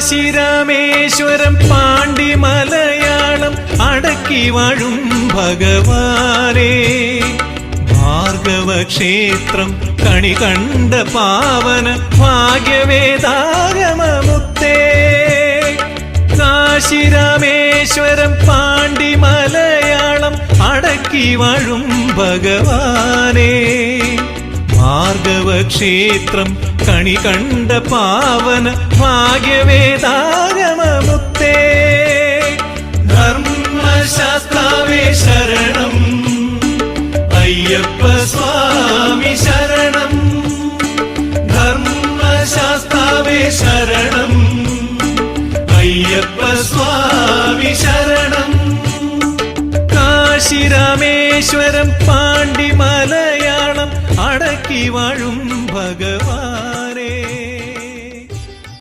കാശിരാമേശ്വരം പാണ്ടി മലയാളം അടക്കി വാഴും ഭഗവാനേ, ഭാർഗവക്ഷേത്രം കണി കണ്ട പാവന ഭാഗ്യവേദാഗമമുക്തേ. കാശിരാമേശ്വരം പാണ്ടി മലയാളം അടക്കി വാഴും ഭഗവാനേ, ഭാർഗവക്ഷേത്രം കണി കണ്ട പാവന ഭാഗ്യവേദാഗമമുക്തേ. ധർമ്മശാസ്താവേ ശരണം, അയ്യപ്പ സ്വാമി ശരണം. ധർമ്മശാസ്താവേ ശരണം, അയ്യപ്പ സ്വാമി ശരണം. കാശിരാമേശ്വരം പാണ്ടി മലയാളം അടക്കി വാഴും ഭഗവാൻ.